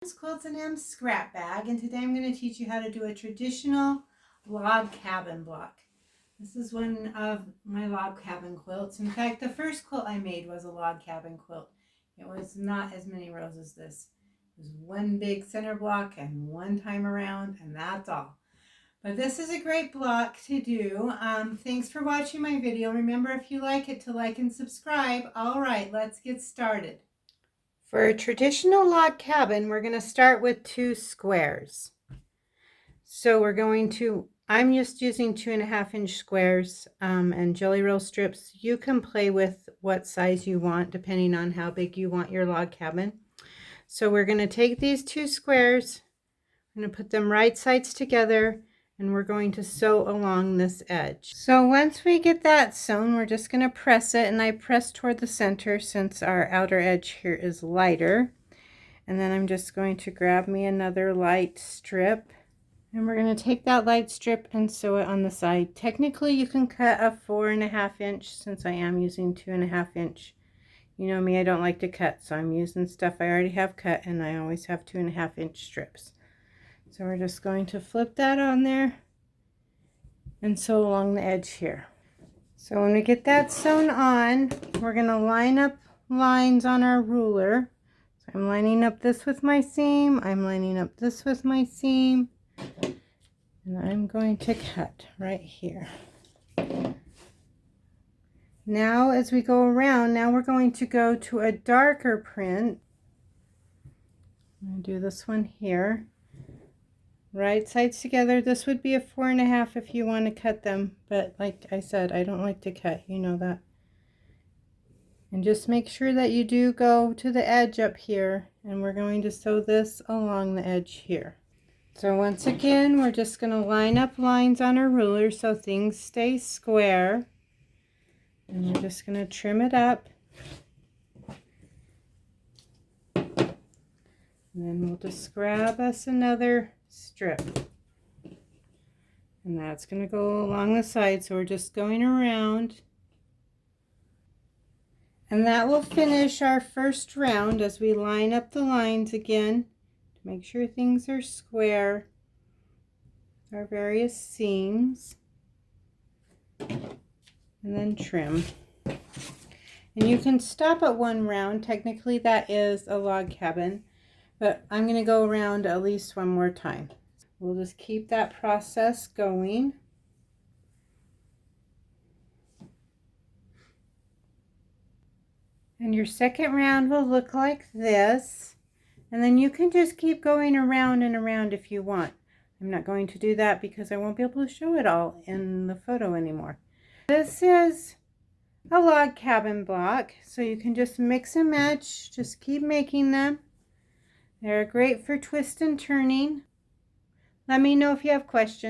It's Quilts and M's scrap bag, and today I'm going to teach you how to do a traditional log cabin block. This is one of my log cabin quilts. In fact, the first quilt I made was a log cabin quilt. It was not as many rows as this. It was one big center block and one time around, and that's all. But this is a great block to do. Thanks for watching my video. Remember, if you like it, to like and subscribe. All right, let's get started. For a traditional log cabin, we're going to start with 2 squares. So I'm just using 2.5-inch squares and jelly roll strips. You can play with what size you want depending on how big you want your log cabin. So we're going to take these 2 squares, I'm going to put them right sides together, and we're going to sew along this edge. So once we get that sewn, we're just going to press it, and I press toward the center since our outer edge here is lighter. And then I'm just going to grab me another light strip, and we're going to take that light strip and sew it on the side. Technically you can cut a 4.5-inch since I am using 2.5-inch. You know me, I don't like to cut, so I'm using stuff I already have cut, and I always have 2.5-inch strips. So we're just going to flip that on there and sew along the edge here. So when we get that sewn on, we're going to line up lines on our ruler. So I'm lining up this with my seam, I'm lining up this with my seam, and I'm going to cut right here. Now as we go around, now we're going to go to a darker print. I'm going to do this one here. Right sides together. This would be a 4.5 if you want to cut them, but like I said, I don't like to cut, you know that. And just make sure that you do go to the edge up here, and we're going to sew this along the edge here. So once again, we're just going to line up lines on our ruler so things stay square, and we're just going to trim it up. And then we'll just grab us another strip, and that's going to go along the side, so we're just going around, and that will finish our first round as we line up the lines again to make sure things are square, our various seams, and then trim. And you can stop at 1 round. Technically that is a log cabin, but I'm going to go around at least 1 more time. We'll just keep that process going. And your second round will look like this. And then you can just keep going around and around if you want. I'm not going to do that because I won't be able to show it all in the photo anymore. This is a log cabin block, so you can just mix and match. Just keep making them. They're great for twist and turning. Let me know if you have questions.